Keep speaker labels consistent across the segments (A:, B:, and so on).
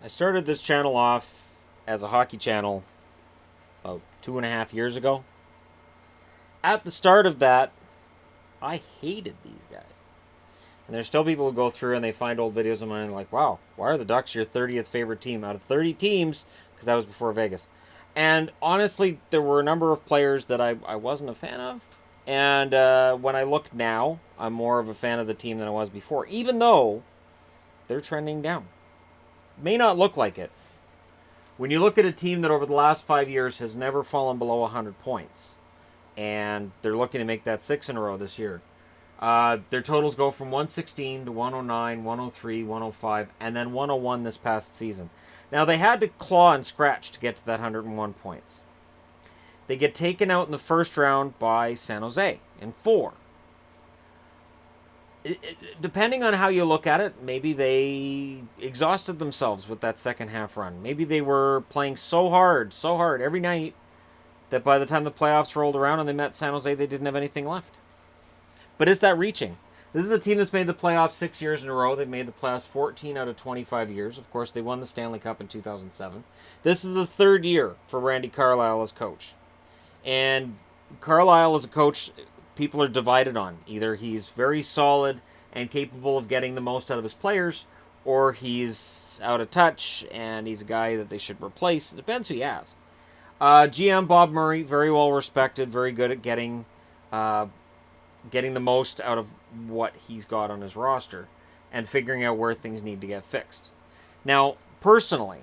A: I started this channel off as a hockey channel about 2.5 years ago. At the start of that, I hated these guys. And there's still people who go through and they find old videos of mine and like, wow, why are the Ducks your 30th favorite team out of 30 teams? Because that was before Vegas. And honestly, there were a number of players that I wasn't a fan of. And when I look now, I'm more of a fan of the team than I was before, even though they're trending down. May not look like it. When you look at a team that over the last 5 years has never fallen below 100 points, and they're looking to make that 6 in a row this year, their totals go from 116 to 109, 103, 105, and then 101 this past season. Now, they had to claw and scratch to get to that 101 points. They get taken out in the first round by San Jose in 4. Depending on how you look at it, maybe they exhausted themselves with that second half run. Maybe they were playing so hard every night that by the time the playoffs rolled around and they met San Jose, they didn't have anything left. But is that reaching? This is a team that's made the playoffs 6 years in a row. They've made the playoffs 14 out of 25 years. Of course, they won the Stanley Cup in 2007. This is the third year for Randy Carlyle as coach. And Carlyle as a coach, people are divided on. Either he's very solid and capable of getting the most out of his players, or he's out of touch and he's a guy that they should replace. It depends who you ask. GM Bob Murray, very well respected, very good at getting the most out of what he's got on his roster and figuring out where things need to get fixed. Now, personally,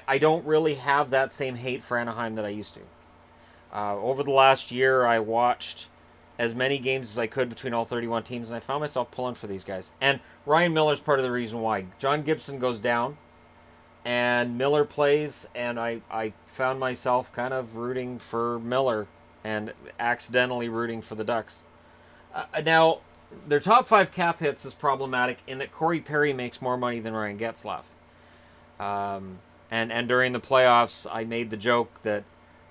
A: I don't really have that same hate for Anaheim that I used to. Over the last year, I watched as many games as I could between all 31 teams, and I found myself pulling for these guys. And Ryan Miller's part of the reason why. John Gibson goes down, and Miller plays, and I found myself kind of rooting for Miller and accidentally rooting for the Ducks. Now, their top 5 cap hits is problematic in that Corey Perry makes more money than Ryan Getzlaf. And during the playoffs, I made the joke that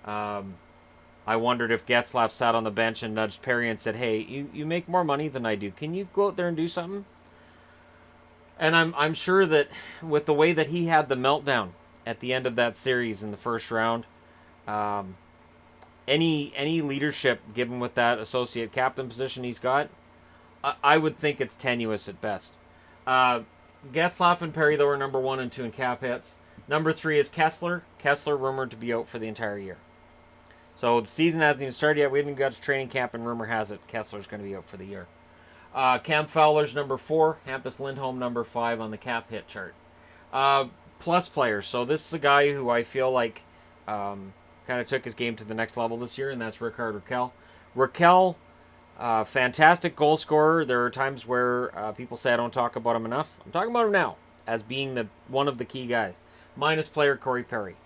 A: I wondered if Getzlaf sat on the bench and nudged Perry and said, hey, you make more money than I do. Can you go out there and do something? And I'm sure that with the way that he had the meltdown at the end of that series in the first round, any leadership given with that associate captain position he's got, I would think it's tenuous at best. Getzlaf and Perry, though, are number 1 and 2 in cap hits. Number 3 is Kessler. Kessler rumored to be out for the entire year. So the season hasn't even started yet. We haven't got to training camp, and rumor has it Kessler's going to be out for the year. Cam Fowler's number 4. Hampus Lindholm number 5 on the cap hit chart. Plus players. So this is a guy who I feel like kind of took his game to the next level this year, and that's Ricard Raquel. Raquel, fantastic goal scorer. There are times where people say I don't talk about him enough. I'm talking about him now as being one of the key guys. Minus player Corey Perry.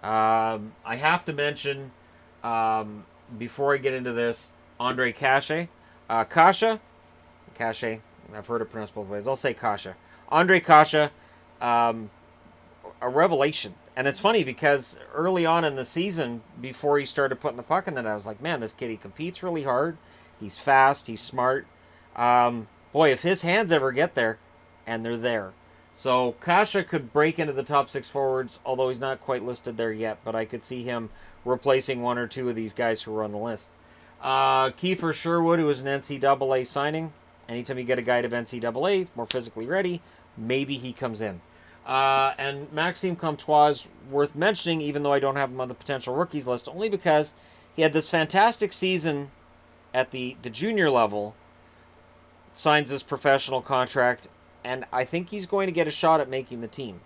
A: I have to mention, before I get into this, Andre Kasha. Kasha, I've heard it pronounced both ways. I'll say Kasha. Andre Kasha, a revelation. And it's funny because early on in the season, before he started putting the puck in the net, I was like, man, this kid, he competes really hard. He's fast. He's smart. Boy, if his hands ever get there, and they're there. So Kasha could break into the top 6 forwards, although he's not quite listed there yet, but I could see him replacing 1 or 2 of these guys who were on the list. Kiefer Sherwood, who was an NCAA signing. Anytime you get a guy to NCAA, more physically ready, maybe he comes in. And Maxime Comtois is worth mentioning, even though I don't have him on the potential rookies list, only because he had this fantastic season at the junior level, signs his professional contract, and I think he's going to get a shot at making the team.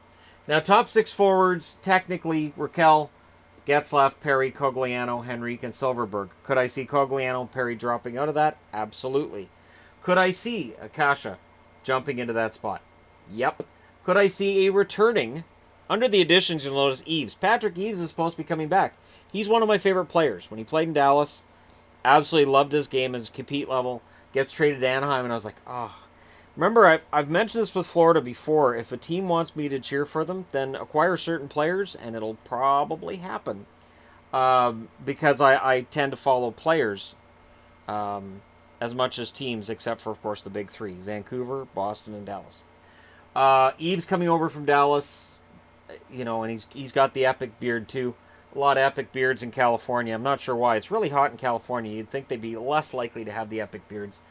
A: Now, top 6 forwards, technically, Raquel, Getzlaf, Perry, Cogliano, Henrique, and Silverberg. Could I see Cogliano and Perry dropping out of that? Absolutely. Could I see Akasha jumping into that spot? Yep. Could I see a returning, under the additions, you'll notice Eves. Patrick Eves is supposed to be coming back. He's one of my favorite players. When he played in Dallas, absolutely loved his game as a compete level. Gets traded to Anaheim, and I was like, oh. Remember, I've mentioned this with Florida before. If a team wants me to cheer for them, then acquire certain players, and it'll probably happen. Because I tend to follow players as much as teams, except for, of course, the big 3. Vancouver, Boston, and Dallas. Eve's coming over from Dallas, and he's got the epic beard too. A lot of epic beards in California. I'm not sure why. It's really hot in California. You'd think they'd be less likely to have the epic beards.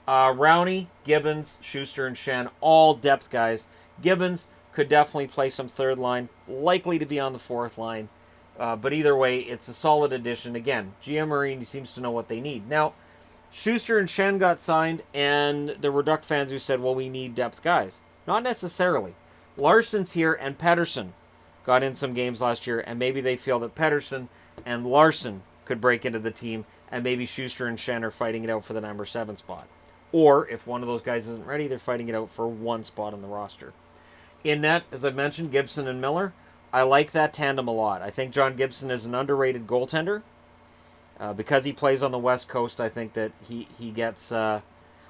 A: Rowney, Gibbons, Schuster, and Shen, all depth guys. Gibbons could definitely play some third line, likely to be on the fourth line. But either way, it's a solid addition. Again, GM Marini seems to know what they need. Now, Schuster and Shen got signed, and there were Duck fans who said, well, we need depth guys. Not necessarily. Larson's here, and Pettersson got in some games last year, and maybe they feel that Pettersson and Larson could break into the team, and maybe Schuster and Shen are fighting it out for the number 7 spot. Or, if one of those guys isn't ready, they're fighting it out for one spot on the roster. In net, as I mentioned, Gibson and Miller. I like that tandem a lot. I think John Gibson is an underrated goaltender. Because he plays on the West Coast, I think that he gets, I'm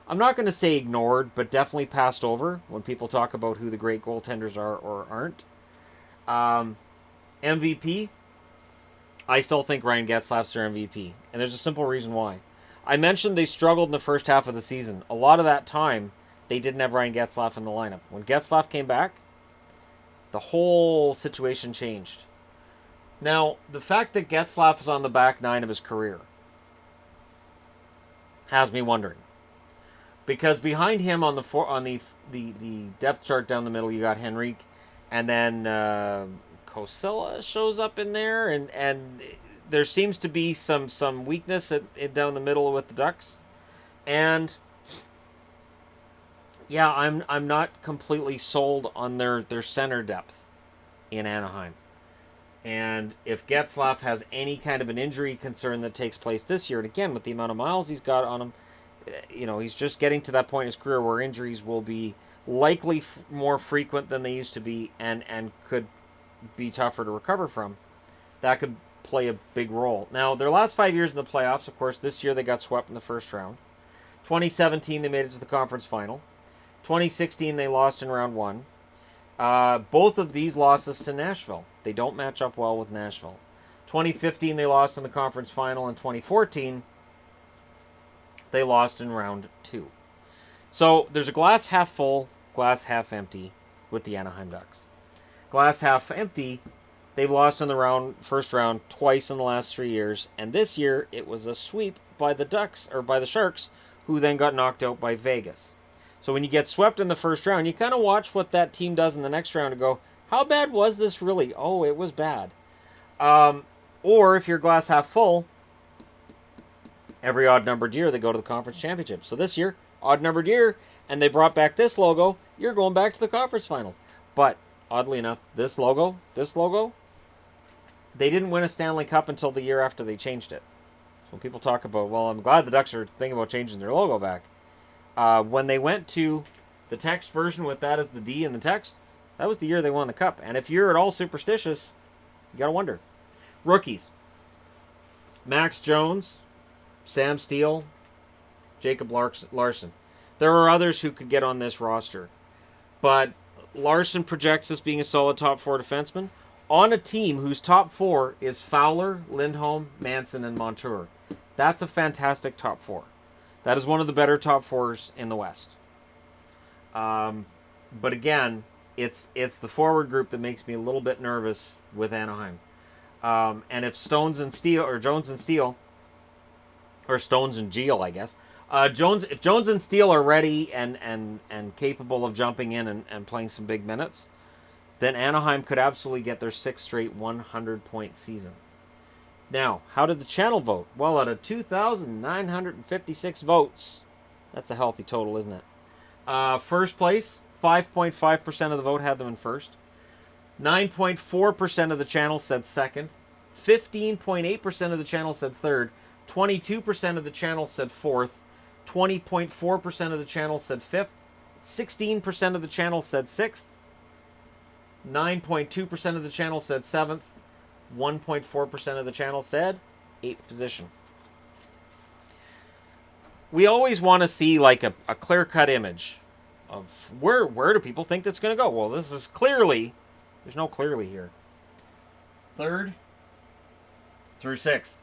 A: not going to say ignored, but definitely passed over when people talk about who the great goaltenders are or aren't. MVP, I still think Ryan Getzlaf's their MVP. And there's a simple reason why. I mentioned they struggled in the first half of the season. A lot of that time, they didn't have Ryan Getzlaf in the lineup. When Getzlaf came back, the whole situation changed. Now, the fact that Getzlaf is on the back nine of his career has me wondering. Because behind him on the depth chart down the middle, you got Henrique, and then Kosilla shows up in there, and there seems to be some weakness down the middle with the Ducks. And yeah, I'm not completely sold on their center depth in Anaheim. And if Getzlaf has any kind of an injury concern that takes place this year, and again, with the amount of miles he's got on him, he's just getting to that point in his career where injuries will be likely more frequent than they used to be, and could be tougher to recover from. That could play a big role. Now, their last 5 years in the playoffs, of course, this year they got swept in the first round. 2017, they made it to the conference final. 2016, they lost in round 1. Both of these losses to Nashville. They don't match up well with Nashville. 2015, they lost in the conference final. In 2014, they lost in round 2. So there's a glass half full, glass half empty with the Anaheim Ducks. Glass half empty, they've lost in the first round twice in the last 3 years, and this year it was a sweep by the Sharks, who then got knocked out by Vegas. So when you get swept in the first round, you kind of watch what that team does in the next round and go, how bad was this really? Oh, it was bad. Or if you're glass half full, every odd-numbered year they go to the conference championship. So this year, odd-numbered year, and they brought back this logo, you're going back to the conference finals. But, oddly enough, this logo, they didn't win a Stanley Cup until the year after they changed it. So when people talk about, well, I'm glad the Ducks are thinking about changing their logo back. When they went to the text version with that as the D in the text, that was the year they won the Cup. And if you're at all superstitious, you got to wonder. Rookies. Max Jones, Sam Steele, Jacob Larson. There are others who could get on this roster. But Larson projects as being a solid top 4 defenseman on a team whose top 4 is Fowler, Lindholm, Manson, and Montour. That's a fantastic top 4. That is one of the better top 4s in the West. But again, it's the forward group that makes me a little bit nervous with Anaheim. And if Jones and Steele, or Stones and Geel, I guess. If Jones and Steele are ready and capable of jumping in and playing some big minutes, then Anaheim could absolutely get their 6th straight 100-point season. Now, how did the channel vote? Well, out of 2,956 votes, that's a healthy total, isn't it? First place, 5.5% of the vote had them in first. 9.4% of the channel said second. 15.8% of the channel said third. 22% of the channel said fourth. 20.4% of the channel said fifth. 16% of the channel said sixth. 9.2% of the channel said seventh. 1.4% of the channel said 8th position. We always want to see like a clear-cut image of where do people think that's going to go. Well, this is clearly, there's no clearly here. 3rd through 6th.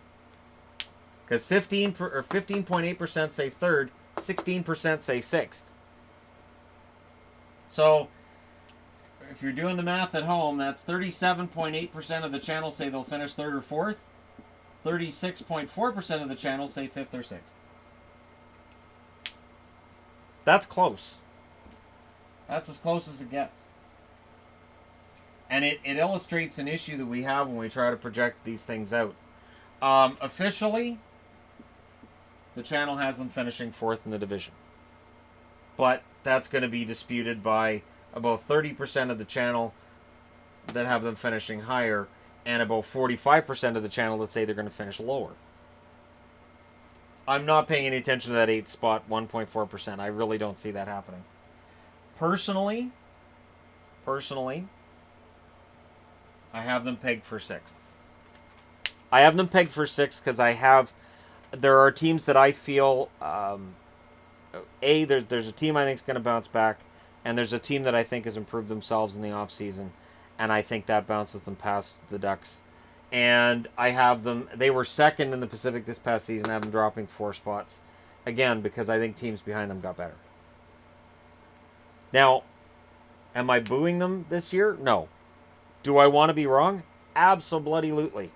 A: Because 15.8% say 3rd, 16% say 6th. So if you're doing the math at home, that's 37.8% of the channel say they'll finish 3rd or 4th. 36.4% of the channel say 5th or 6th. That's close. That's as close as it gets. And it illustrates an issue that we have when we try to project these things out. Officially, the channel has them finishing 4th in the division. But that's going to be disputed by about 30% of the channel that have them finishing higher, and about 45% of the channel that say they're going to finish lower. I'm not paying any attention to that 8th spot, 1.4%. I really don't see that happening. Personally, I have them pegged for 6th. I have them pegged for 6th because there are teams that I feel, there's a team I think is going to bounce back, and there's a team that I think has improved themselves in the offseason, and I think that bounces them past the Ducks. And I have them, they were 2nd in the Pacific this past season. I have them dropping 4 spots. Again, because I think teams behind them got better. Now, am I booing them this year? No. Do I want to be wrong? Abso-bloody-lutely.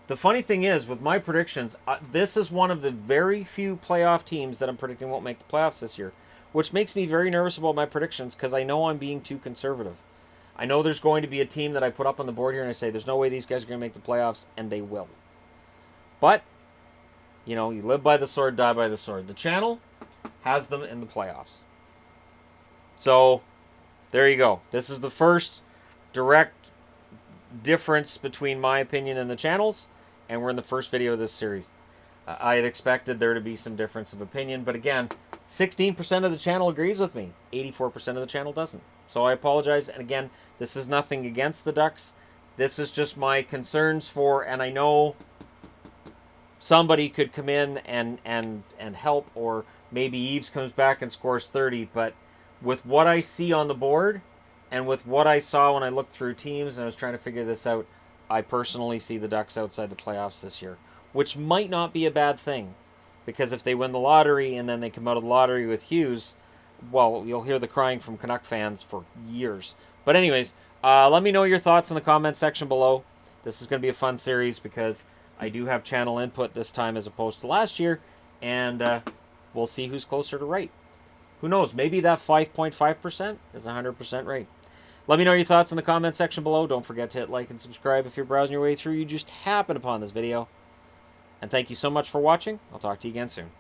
A: The funny thing is, with my predictions, this is one of the very few playoff teams that I'm predicting won't make the playoffs this year, which makes me very nervous about my predictions because I know I'm being too conservative. I know there's going to be a team that I put up on the board here and I say, there's no way these guys are going to make the playoffs, and they will. But, you know, you live by the sword, die by the sword. The channel has them in the playoffs. So, there you go. This is the first direct difference between my opinion and the channel's, and we're in the first video of this series. I had expected there to be some difference of opinion, but again, 16% of the channel agrees with me. 84% of the channel doesn't. So I apologize, and again, this is nothing against the Ducks. This is just my concerns for, and I know somebody could come in and help, or maybe Eves comes back and scores 30, but with what I see on the board, and with what I saw when I looked through teams and I was trying to figure this out, I personally see the Ducks outside the playoffs this year, which might not be a bad thing, because if they win the lottery and then they come out of the lottery with Hughes, well, you'll hear the crying from Canuck fans for years. But anyways, let me know your thoughts in the comment section below. This is going to be a fun series because I do have channel input this time as opposed to last year, and we'll see who's closer to right. Who knows? Maybe that 5.5% is 100% right. Let me know your thoughts in the comment section below. Don't forget to hit like and subscribe if you're browsing your way through. You just happened upon this video. And thank you so much for watching. I'll talk to you again soon.